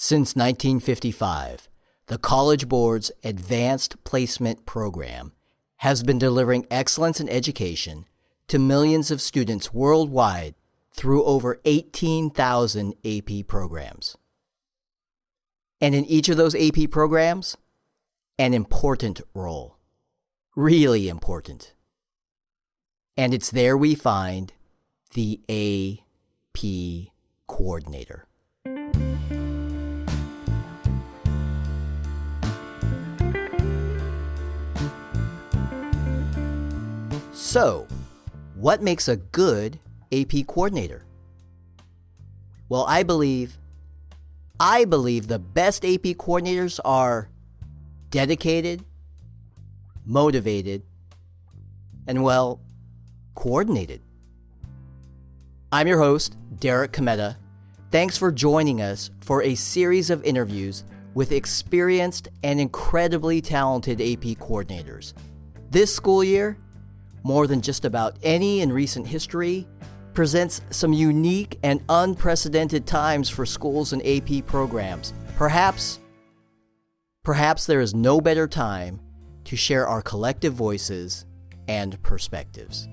Since 1955, the College Board's Advanced Placement Program has been delivering excellence in education to millions of students worldwide through over 18,000 AP programs. And in each of those AP programs, an important role. Really important. And it's there we find the AP coordinator. So, what makes a good AP coordinator? Well, I believe the best AP coordinators are dedicated, motivated, and, well, coordinated. I'm your host, Derek Cometa. Thanks for joining us for a series of interviews with experienced and incredibly talented AP coordinators. This school year, more than just about any in recent history, presents some unique and unprecedented times for schools and AP programs. Perhaps there is no better time to share our collective voices and perspectives.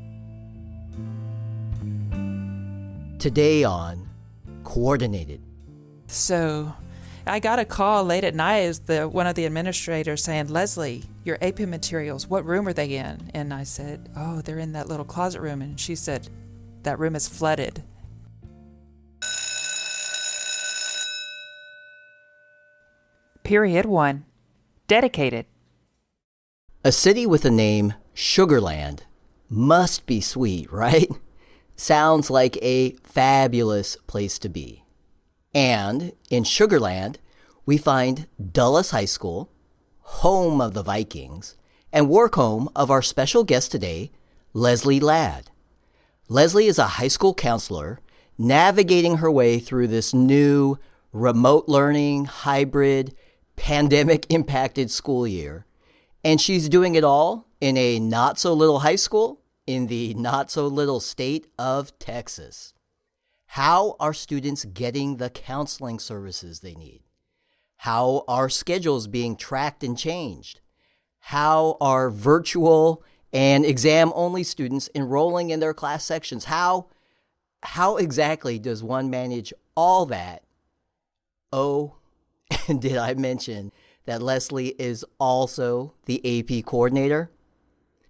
Today on Coordinated. So I got a call late at night as one of the administrators saying, "Lezlie, your AP materials, what room are they in?" And I said, "Oh, they're in that little closet room." And she said, "That room is flooded." Period 1. Dedicated. A city with the name Sugarland must be sweet, right? Sounds like a fabulous place to be. And in Sugarland, we find Dulles High School, home of the Vikings, and work home of our special guest today, Lezlie Ladd. Lezlie is a high school counselor navigating her way through this new remote learning, hybrid, pandemic-impacted school year. And she's doing it all in a not-so-little high school in the not-so-little state of Texas. How are students getting the counseling services they need? How are schedules being tracked and changed? How are virtual and exam-only students enrolling in their class sections? How exactly does one manage all that? Oh, and did I mention that Lezlie is also the AP coordinator?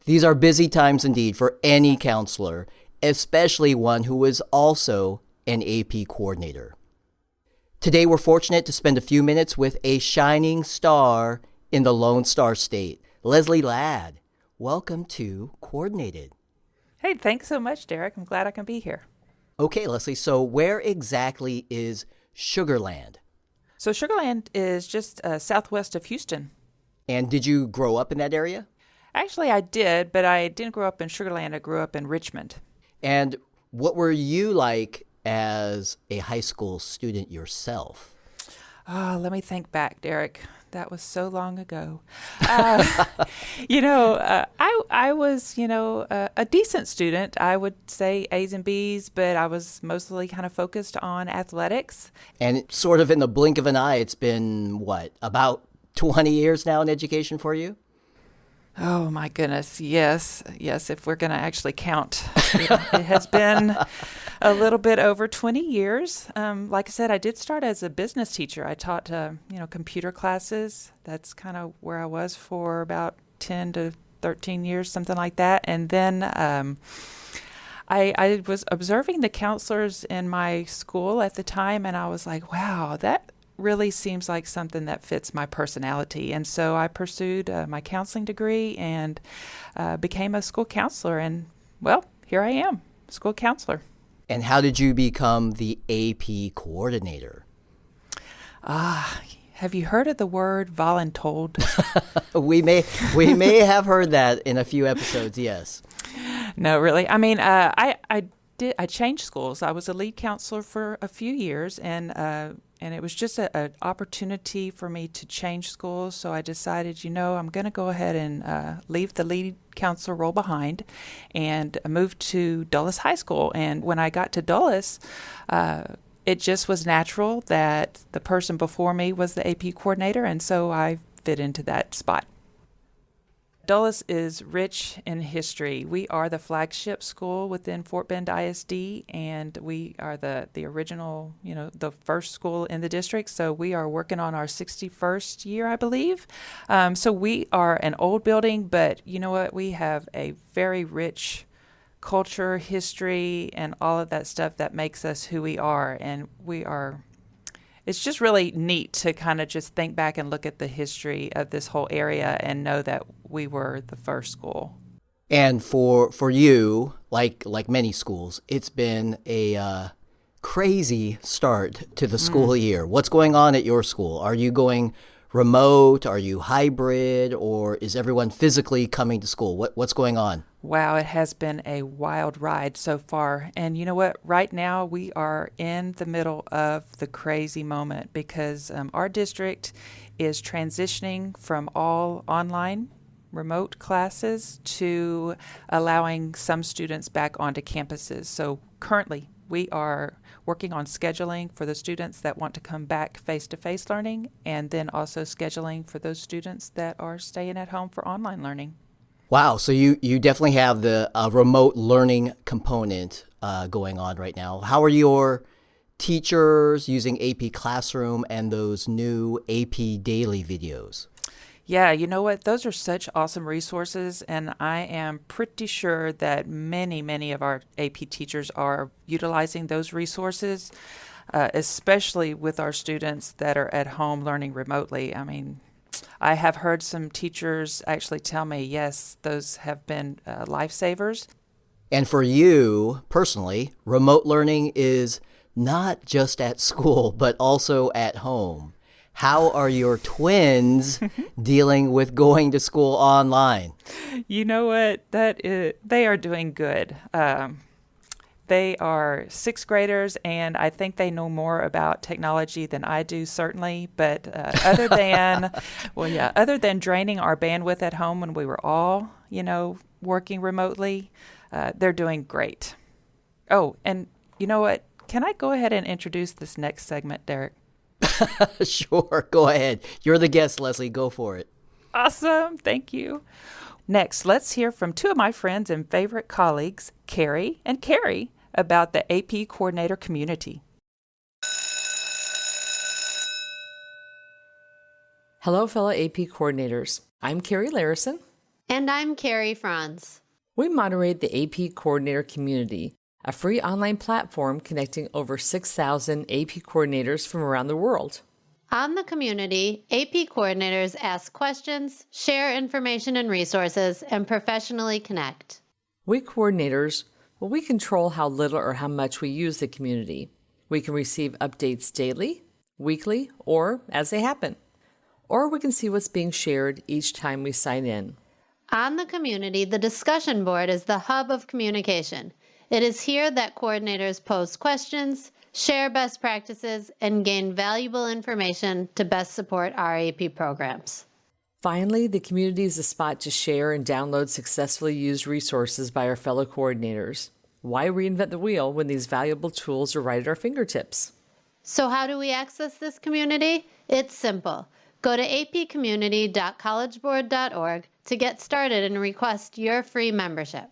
These are busy times indeed for any counselor, especially one who is also an AP coordinator. Today we're fortunate to spend a few minutes with a shining star in the Lone Star State, Lezlie Ladd. Welcome to Coordinated. Hey, thanks so much, Derek. I'm glad I can be here. Okay, Lezlie, so where exactly is Sugarland? So Sugarland is just southwest of Houston. And did you grow up in that area? Actually, I did, but I didn't grow up in Sugarland. I grew up in Richmond. And what were you like as a high school student yourself? Let me think back, Derek. That was so long ago. I was, a decent student. I would say A's and B's, but I was mostly kind of focused on athletics. And sort of in the blink of an eye, it's been, about 20 years now in education for you? Oh, my goodness. Yes, if we're going to actually count. It has been a little bit over 20 years. Like I said, I did start as a business teacher. I taught, computer classes. That's kind of where I was for about 10 to 13 years, something like that. And then I was observing the counselors in my school at the time, and I was like, wow, that really seems like something that fits my personality. And so I pursued my counseling degree and became a school counselor. And, well, here I am, school counselor. And how did you become the AP coordinator? Have you heard of the word voluntold? We may have heard that in a few episodes, yes. No, really. I mean, I changed schools. I was a lead counselor for a few years, and it was just an opportunity for me to change schools. So I decided, I'm going to go ahead and leave the lead counselor role behind and move to Dulles High School. And when I got to Dulles, it just was natural that the person before me was the AP coordinator, and so I fit into that spot. Dulles is rich in history. We are the flagship school within Fort Bend ISD, and we are the original, the first school in the district. So we are working on our 61st year, I believe. So we are an old building, but you know what? We have a very rich culture, history, and all of that stuff that makes us who we are. And it's just really neat to kind of just think back and look at the history of this whole area and know that we were the first school. And for you, like many schools, it's been a crazy start to the school year. What's going on at your school? Are you going remote? Are you hybrid? Or is everyone physically coming to school? What's going on? Wow, it has been a wild ride so far. And you know what? Right now, we are in the middle of the crazy moment because our district is transitioning from all online remote classes to allowing some students back onto campuses. So currently, we are working on scheduling for the students that want to come back face-to-face learning, and then also scheduling for those students that are staying at home for online learning. Wow, so you definitely have the remote learning component going on right now. How are your teachers using AP Classroom and those new AP Daily videos? Yeah, you know what? Those are such awesome resources, and I am pretty sure that many of our AP teachers are utilizing those resources, especially with our students that are at home learning remotely. I mean, I have heard some teachers actually tell me, yes, those have been lifesavers. And for you personally, remote learning is not just at school, but also at home. How are your twins dealing with going to school online? You know what? They are doing good. They are sixth graders, and I think they know more about technology than I do, certainly. But other than draining our bandwidth at home when we were all, working remotely, they're doing great. Oh, and you know what? Can I go ahead and introduce this next segment, Derek? Sure, go ahead. You're the guest, Lezlie. Go for it. Awesome. Thank you. Next, let's hear from two of my friends and favorite colleagues, Carrie and Carrie, about the AP coordinator community. Hello, fellow AP coordinators. I'm Carrie Larison. And I'm Carrie Franz. We moderate the AP Coordinator Community, a free online platform connecting over 6,000 AP coordinators from around the world. On the community, AP coordinators ask questions, share information and resources, and professionally connect. We coordinators, we control how little or how much we use the community. We can receive updates daily, weekly, or as they happen. Or we can see what's being shared each time we sign in. On the community, the discussion board is the hub of communication. It is here that coordinators post questions, share best practices, and gain valuable information to best support our AP programs. Finally, the community is a spot to share and download successfully used resources by our fellow coordinators. Why reinvent the wheel when these valuable tools are right at our fingertips? So how do we access this community? It's simple. Go to apcommunity.collegeboard.org to get started and request your free membership.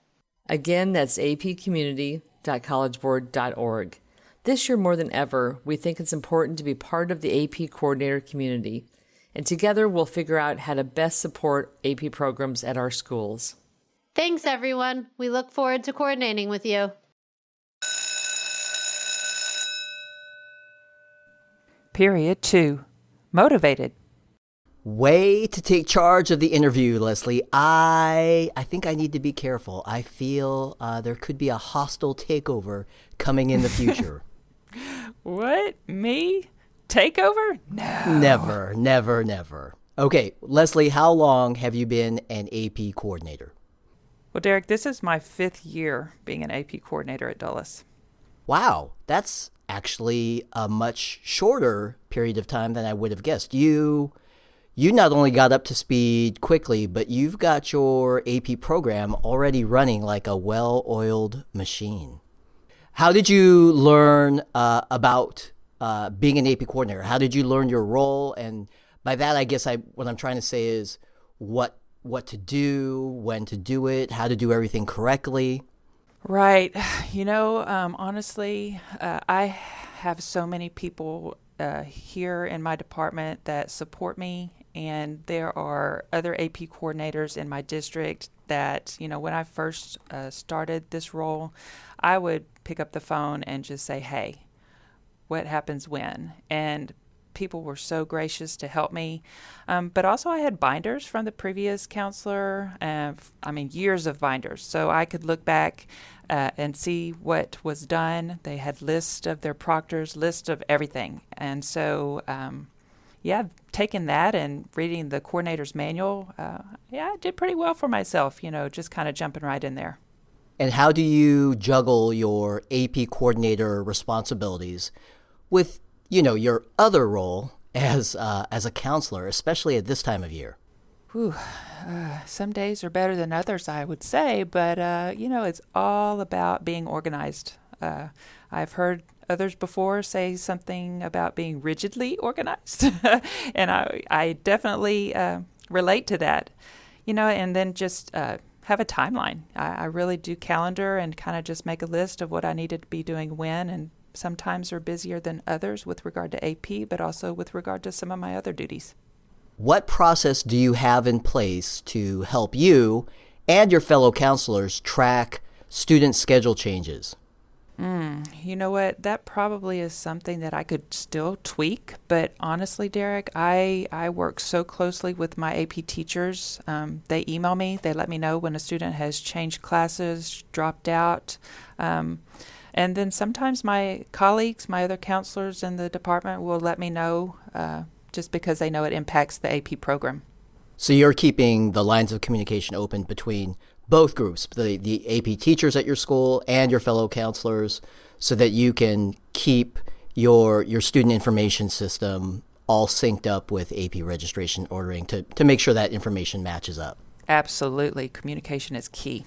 Again, that's apcommunity.collegeboard.org. This year more than ever, we think it's important to be part of the AP coordinator community, and together we'll figure out how to best support AP programs at our schools. Thanks, everyone. We look forward to coordinating with you. Period 2. Motivated. Way to take charge of the interview, Lezlie. I think I need to be careful. I feel there could be a hostile takeover coming in the future. What? Me? Takeover? No. Never. Okay, Lezlie, how long have you been an AP coordinator? Well, Derek, this is my 5th year being an AP coordinator at Dulles. Wow, that's actually a much shorter period of time than I would have guessed. You not only got up to speed quickly, but you've got your AP program already running like a well-oiled machine. How did you learn about being an AP coordinator? How did you learn your role? And by that, I guess what I'm trying to say is what to do, when to do it, how to do everything correctly. Right. Honestly, I have so many people here in my department that support me, and there are other AP coordinators in my district that, when I first started this role, I would pick up the phone and just say, hey, what happens when? And people were so gracious to help me. But also I had binders from the previous counselor, years of binders. So I could look back and see what was done. They had lists of their proctors, lists of everything. And so, taking that and reading the coordinator's manual, I did pretty well for myself, just kind of jumping right in there. And how do you juggle your AP coordinator responsibilities with your other role as a counselor, especially at this time of year? Some days are better than others, I would say, but it's all about being organized. I've heard others before say something about being rigidly organized, and I definitely relate to that. And then just have a timeline. I really do calendar and kind of just make a list of what I needed to be doing when, and sometimes are busier than others with regard to AP, but also with regard to some of my other duties. What process do you have in place to help you and your fellow counselors track student schedule changes? You know what? That probably is something that I could still tweak. But honestly, Derek, I work so closely with my AP teachers. They email me. They let me know when a student has changed classes, dropped out. And then sometimes my colleagues, my other counselors in the department will let me know just because they know it impacts the AP program. So you're keeping the lines of communication open between both groups, the AP teachers at your school and your fellow counselors, so that you can keep your student information system all synced up with AP registration ordering to make sure that information matches up. Absolutely. Communication is key.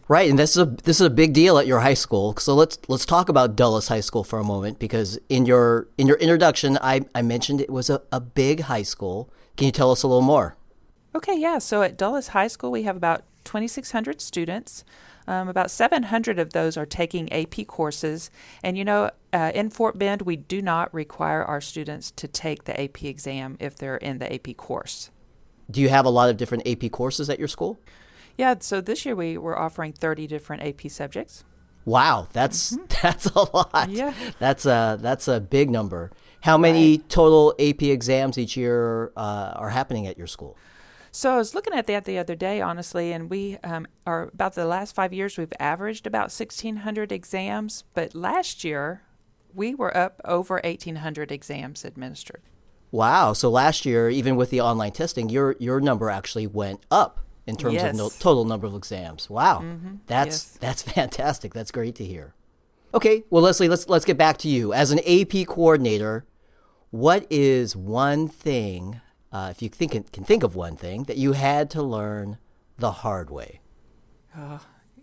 Right, and this is a big deal at your high school. So let's talk about Dulles High School for a moment, because in your introduction, I mentioned it was a big high school. Can you tell us a little more? Okay, yeah. So at Dulles High School, we have about 2,600 students. About 700 of those are taking AP courses. And, in Fort Bend, we do not require our students to take the AP exam if they're in the AP course. Do you have a lot of different AP courses at your school? Yeah, so this year we were offering 30 different AP subjects. Wow, that's a lot. Yeah. That's a big number. How many total AP exams each year are happening at your school? So I was looking at that the other day, honestly, and we are about the last 5 years, we've averaged about 1,600 exams. But last year, we were up over 1,800 exams administered. Wow. So last year, even with the online testing, your number actually went up in terms of total number of exams. Wow. Mm-hmm. That's fantastic. That's great to hear. Okay. Well, Lezlie, let's get back to you. As an AP coordinator, what is one thing, if you can think of one thing, that you had to learn the hard way?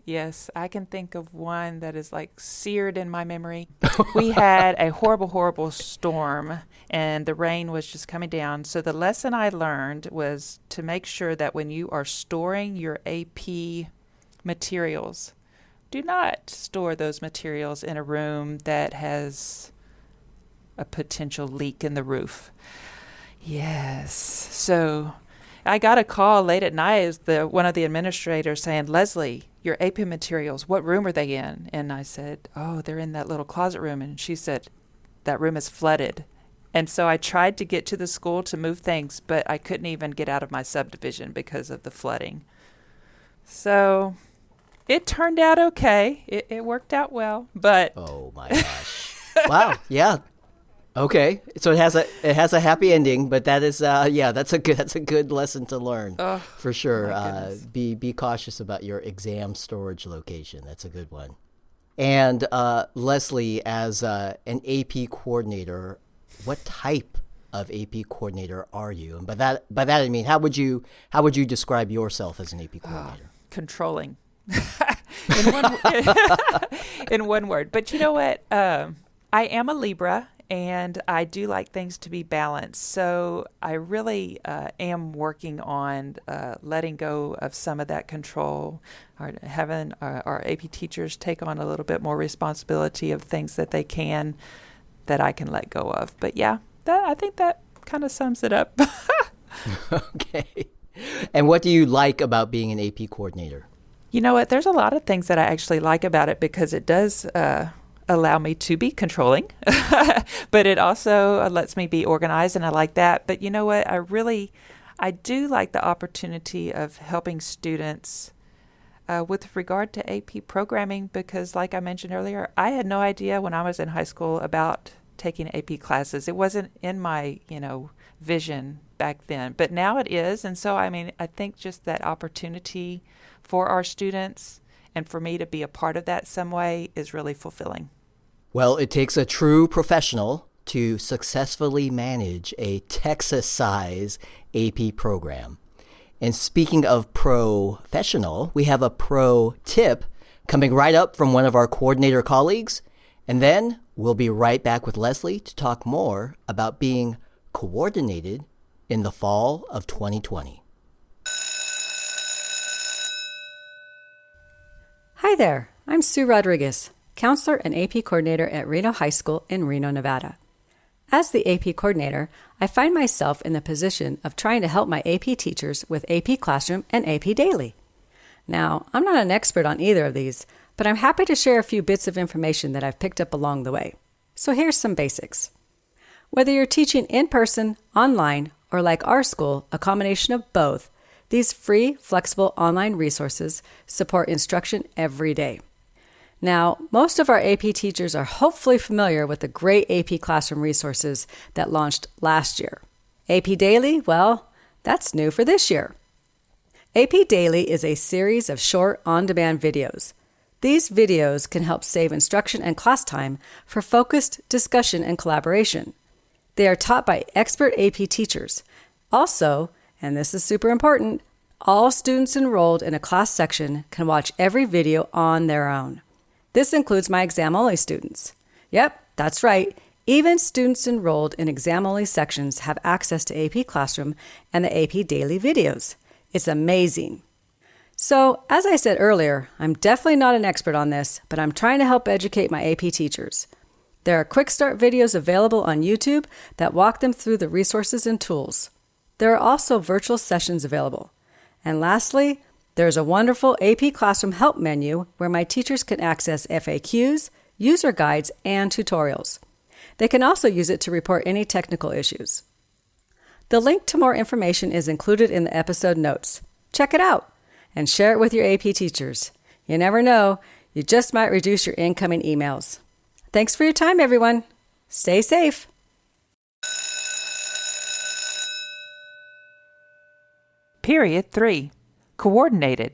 Yes, I can think of one that is like seared in my memory. We had a horrible, horrible storm, and the rain was just coming down. So the lesson I learned was to make sure that when you are storing your AP materials, do not store those materials in a room that has a potential leak in the roof. Yes. So I got a call late at night as one of the administrators saying, Lezlie, your AP materials, what room are they in? And I said, oh, they're in that little closet room. And she said, that room is flooded. And so I tried to get to the school to move things, but I couldn't even get out of my subdivision because of the flooding. So it turned out okay. It worked out well, but... Oh, my gosh. Wow. Yeah. Okay, so it has a happy ending, but that is that's a good lesson to learn for sure. Be cautious about your exam storage location. That's a good one. And Lezlie, as an AP coordinator, what type of AP coordinator are you? And by that I mean, how would you describe yourself as an AP coordinator? Controlling, in one word. But you know what? I am a Libra, and I do like things to be balanced. So I really am working on letting go of some of that control, or having our AP teachers take on a little bit more responsibility of things that I can let go of. But yeah, I think that kind of sums it up. Okay. And what do you like about being an AP coordinator? You know what? There's a lot of things that I actually like about it, because it does allow me to be controlling, but it also lets me be organized, and I like that. But you know what? I do like the opportunity of helping students with regard to AP programming, because like I mentioned earlier, I had no idea when I was in high school about taking AP classes. It wasn't in my, vision back then, but now it is. And so, I think just that opportunity for our students and for me to be a part of that some way is really fulfilling. Well, it takes a true professional to successfully manage a Texas-size AP program. And speaking of professional, we have a pro tip coming right up from one of our coordinator colleagues. And then we'll be right back with Lezlie to talk more about being coordinated in the fall of 2020. Hi there, I'm Sue Rodriguez, counselor and AP coordinator at Reno High School in Reno, Nevada. As the AP coordinator, I find myself in the position of trying to help my AP teachers with AP Classroom and AP Daily. Now, I'm not an expert on either of these, but I'm happy to share a few bits of information that I've picked up along the way. So here's some basics. Whether you're teaching in person, online, or like our school, a combination of both, these free, flexible online resources support instruction every day. Now, most of our AP teachers are hopefully familiar with the great AP Classroom resources that launched last year. AP Daily, well, that's new for this year. AP Daily is a series of short, on-demand videos. These videos can help save instruction and class time for focused discussion and collaboration. They are taught by expert AP teachers. Also, and this is super important, all students enrolled in a class section can watch every video on their own. This includes my exam-only students. Yep, that's right. Even students enrolled in exam-only sections have access to AP Classroom and the AP Daily videos. It's amazing. So, as I said earlier, I'm definitely not an expert on this, but I'm trying to help educate my AP teachers. There are quick start videos available on YouTube that walk them through the resources and tools. There are also virtual sessions available. And lastly, there's a wonderful AP Classroom help menu where my teachers can access FAQs, user guides, and tutorials. They can also use it to report any technical issues. The link to more information is included in the episode notes. Check it out and share it with your AP teachers. You never know, you just might reduce your incoming emails. Thanks for your time, everyone. Stay safe. Period 3. Coordinated.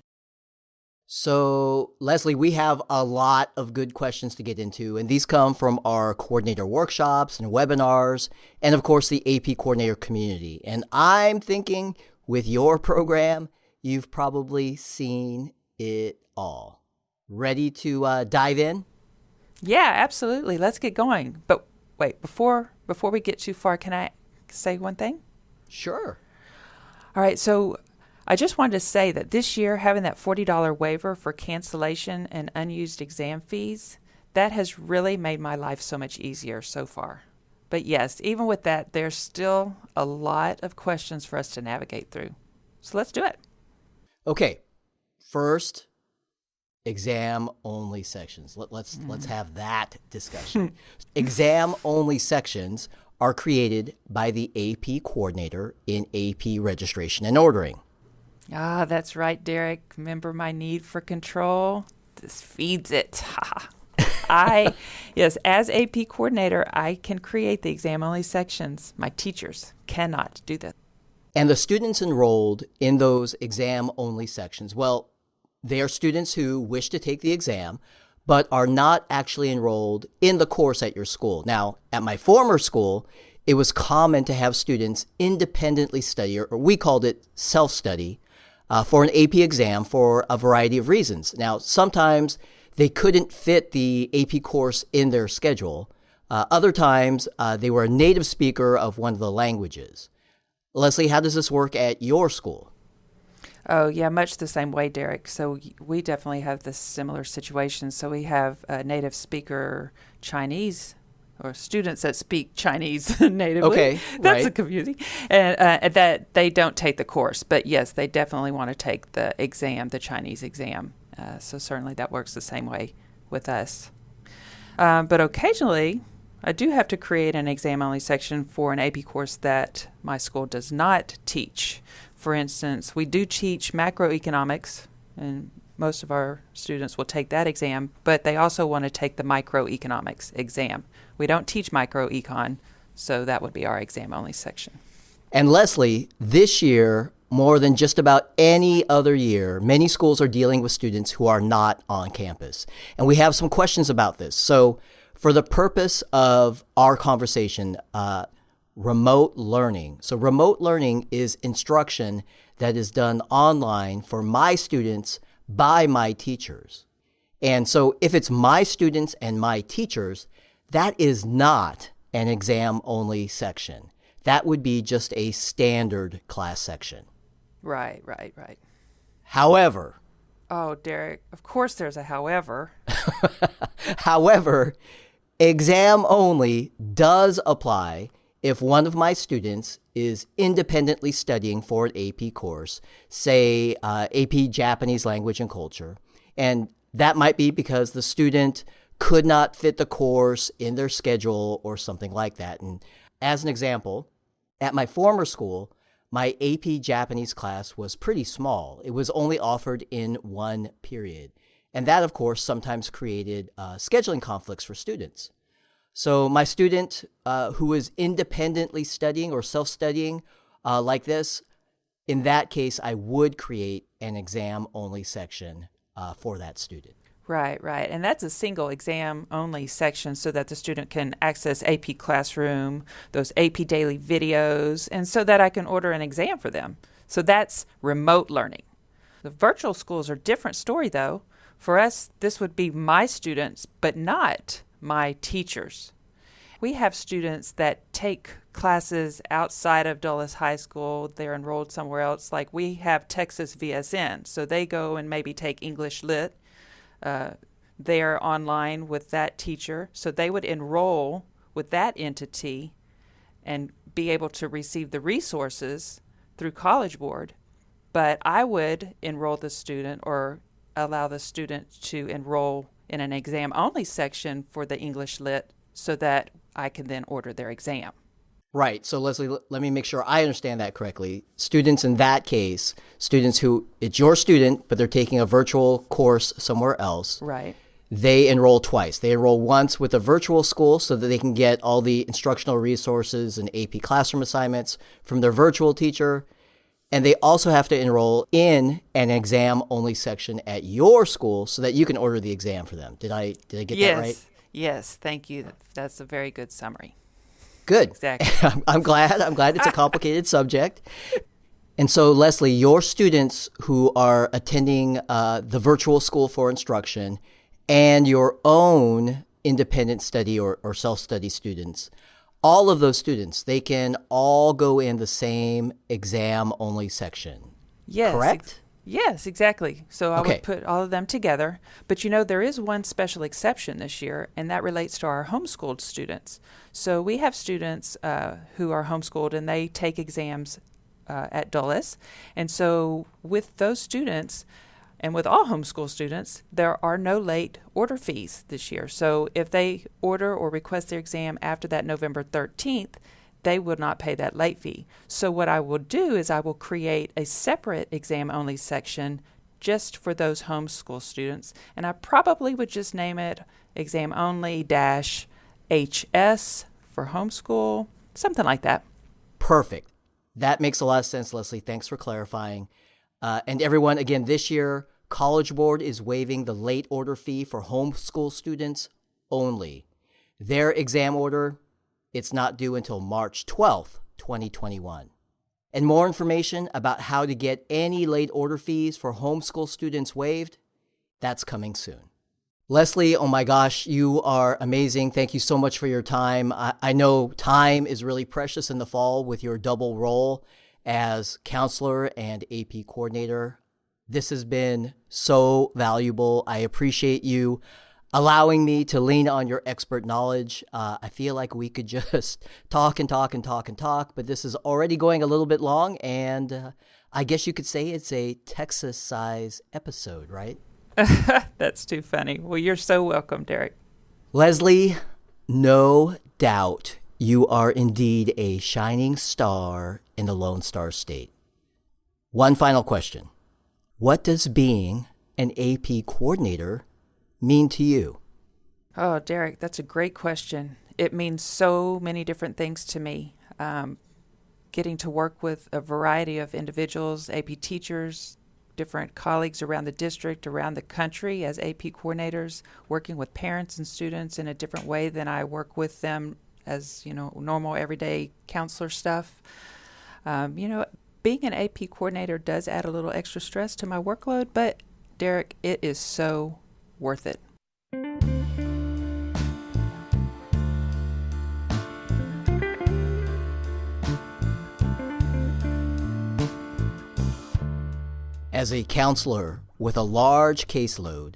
So, Lezlie, we have a lot of good questions to get into, and these come from our coordinator workshops and webinars, and of course, the AP coordinator community. And I'm thinking with your program, you've probably seen it all. Ready to dive in? Yeah, absolutely. Let's get going. But wait, before we get too far, can I say one thing? Sure. All right, so I just wanted to say that this year, having that $40 waiver for cancellation and unused exam fees, that has really made my life so much easier so far. But yes, even with that, there's still a lot of questions for us to navigate through. So let's do it. Okay, first, exam-only sections. Let's have that discussion. Exam-only sections are created by the AP coordinator in AP registration and ordering. Ah, that's right, Derek. Remember my need for control? This feeds it. Yes, as AP coordinator, I can create the exam-only sections. My teachers cannot do that. And the students enrolled in those exam-only sections, well, they are students who wish to take the exam, but are not actually enrolled in the course at your school. Now, at my former school, it was common to have students independently study, or we called it self-study, for an AP exam for a variety of reasons. Now, sometimes they couldn't fit the AP course in their schedule, Other times, they were a native speaker of one of the languages. Lezlie, how does this work at your school? Oh, yeah, much the same way, Derek. So we definitely have this similar situation. So we have a native speaker Chinese or students that speak Chinese natively. Okay, That's right. confusing. And that they don't take the course. But yes, they definitely want to take the exam, the Chinese exam. So certainly that works the same way with us. But occasionally, I do have to create an exam-only section for an AP course that my school does not teach. For instance, we do teach macroeconomics, and most of our students will take that exam, but they also want to take the microeconomics exam. We don't teach microecon, so that would be our exam-only section. And Lezlie, this year, more than just about any other year, many schools are dealing with students who are not on campus. And we have some questions about this. So for the purpose of our conversation, remote learning. So remote learning is instruction that is done online for my students by my teachers. And so if it's my students and my teachers, that is not an exam-only section. That would be just a standard class section. Right. However, Oh, Derek, of course there's a however. However, exam only does apply if one of my students is independently studying for an AP course, say AP Japanese language and culture. And that might be because the student could not fit the course in their schedule or something like that. And as an example, at my former school, my AP Japanese class was pretty small. It was only offered in one period. And that, of course, sometimes created scheduling conflicts for students. So my student who is independently studying or self-studying like this, in that case, I would create an exam-only section for that student. Right. And that's a single exam-only section so that the student can access AP Classroom, those AP Daily videos, and so that I can order an exam for them. So that's remote learning. The virtual schools are a different story, though. For us, this would be my students, but not my teachers. We have students that take classes outside of Dulles High School. They're enrolled somewhere else. Like we have Texas VSN, so they go and maybe take English Lit. They're online with that teacher, so they would enroll with that entity and be able to receive the resources through College Board. But I would enroll the student or allow the student to enroll in an exam-only section for the English Lit so that I can then order their exam. Right. So Lezlie, let me make sure I understand that correctly. Students in that case, students who, it's your student, but they're taking a virtual course somewhere else. Right. They enroll twice. They enroll once with a virtual school so that they can get all the instructional resources and AP classroom assignments from their virtual teacher. And they also have to enroll in an exam-only section at your school so that you can order the exam for them. Did I get that right? Yes. Thank you. That's a very good summary. Good. Exactly. I'm glad it's a complicated subject. And so, Lezlie, your students who are attending the virtual school for instruction and your own independent study or self-study students, all of those students, they can all go in the same exam-only section. Yes. Correct? Yes, exactly. So I Okay. would put all of them together. But there is one special exception this year, and that relates to our homeschooled students. So we have students who are homeschooled, and they take exams at Dulles. And so with those students, and with all homeschool students, there are no late order fees this year. So if they order or request their exam after that November 13th, they would not pay that late fee. So what I will do is I will create a separate exam-only section just for those homeschool students, and I probably would just name it exam-only-HS for homeschool, something like that. Perfect. That makes a lot of sense, Lezlie. Thanks for clarifying. And everyone, again, this year, College Board is waiving the late order fee for homeschool students only. Their exam order, it's not due until March 12th, 2021. And more information about how to get any late order fees for homeschool students waived, that's coming soon. Lezlie, oh my gosh, you are amazing. Thank you so much for your time. I know time is really precious in the fall with your double role as counselor and AP coordinator. This has been so valuable. I appreciate you allowing me to lean on your expert knowledge. I feel like we could just talk and talk and talk and talk, but this is already going a little bit long, and I guess you could say it's a Texas-size episode, right? That's too funny. Well, you're so welcome, Derek. Lezlie, no doubt you are indeed a shining star in the Lone Star State. One final question. What does being an AP coordinator mean to you? Oh, Derek, that's a great question. It means so many different things to me. Getting to work with a variety of individuals, AP teachers, different colleagues around the district, around the country as AP coordinators, working with parents and students in a different way than I work with them as, normal everyday counselor stuff. Being an AP coordinator does add a little extra stress to my workload, but Derek, it is so worth it. As a counselor with a large caseload,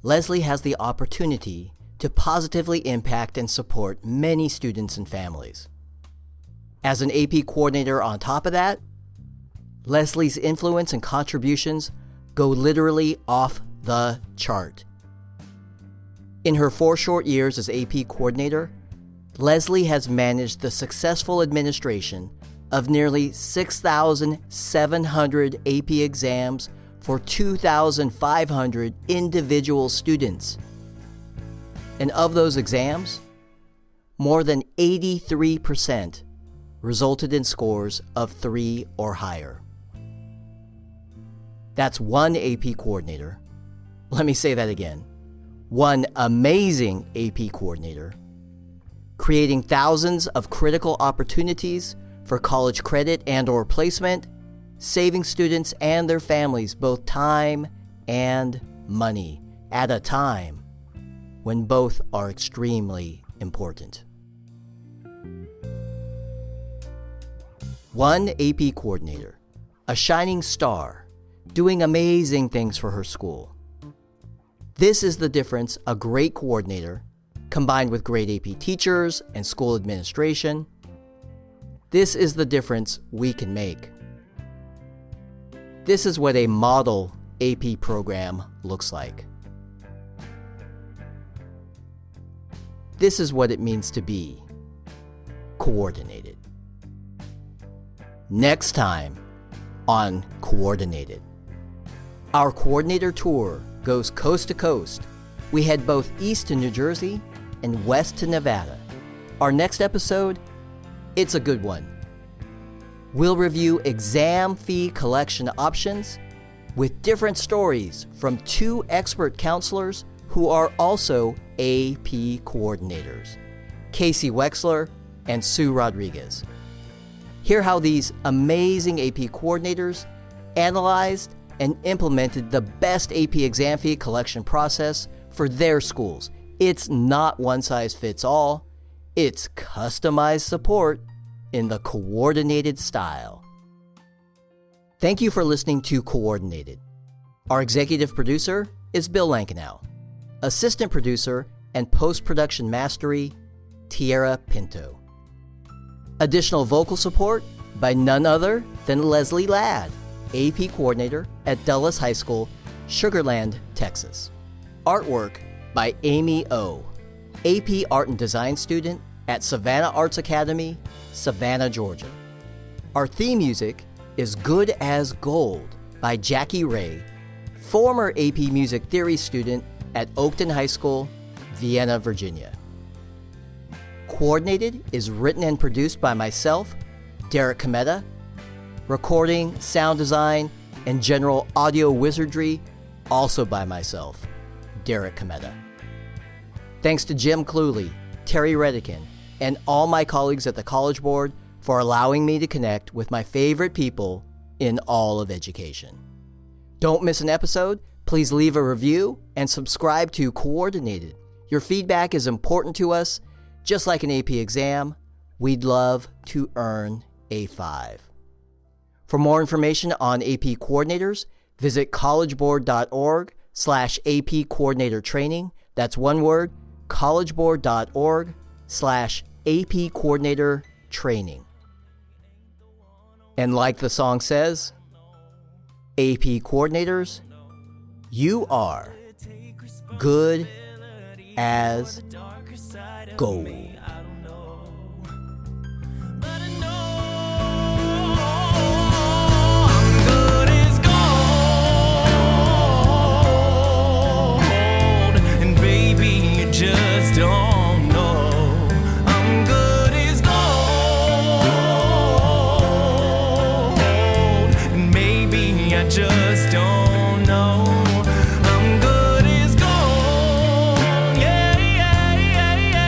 Lezlie has the opportunity to positively impact and support many students and families. As an AP coordinator on top of that, Leslie's influence and contributions go literally off the chart. In her 4 short years as AP coordinator, Lezlie has managed the successful administration of nearly 6,700 AP exams for 2,500 individual students. And of those exams, more than 83% resulted in scores of 3 or higher. That's one AP coordinator. Let me say that again. One amazing AP coordinator, creating thousands of critical opportunities for college credit and/or placement, saving students and their families both time and money at a time when both are extremely important. One AP coordinator, a shining star, doing amazing things for her school. This is the difference a great coordinator, combined with great AP teachers and school administration, this is the difference we can make. This is what a model AP program looks like. This is what it means to be coordinated. Next time on Coordinated. Our coordinator tour goes coast to coast. We head both east to New Jersey and west to Nevada. Our next episode, it's a good one. We'll review exam fee collection options with different stories from 2 expert counselors who are also AP coordinators, Casey Wexler and Sue Rodriguez. Hear how these amazing AP coordinators analyzed and implemented the best AP exam fee collection process for their schools. It's not one size fits all. It's customized support in the coordinated style. Thank you for listening to Coordinated. Our executive producer is Bill Lankenow. Assistant producer and post-production mastery, Tierra Pinto. Additional vocal support by none other than Lezlie Ladd, AP coordinator at Dulles High School, Sugar Land, Texas. Artwork by Amy O, AP Art and Design student at Savannah Arts Academy, Savannah, Georgia. Our theme music is Good as Gold by Jackie Ray, former AP Music Theory student at Oakton High School, Vienna, Virginia. Coordinated is written and produced by myself, Derek Cometa. Recording, sound design, and general audio wizardry also by myself, Derek Cometa. Thanks to Jim Cluley, Terry Redican, and all my colleagues at the College Board for allowing me to connect with my favorite people in all of education. Don't miss an episode. Please leave a review and subscribe to Coordinated. Your feedback is important to us. Just like an AP exam, we'd love to earn a 5. For more information on AP coordinators, visit collegeboard.org/AP coordinator training. That's one word, collegeboard.org/AP coordinator training. And like the song says, AP coordinators, you are good as gold. Just don't know I'm good as gold, and maybe I just don't know I'm good as gold. Yeah, yeah, yeah, yeah,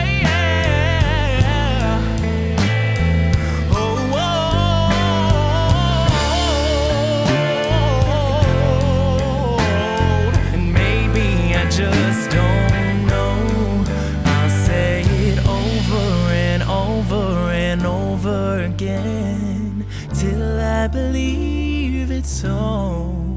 yeah. Oh, oh, and maybe I just don't. Over again till I believe it's so.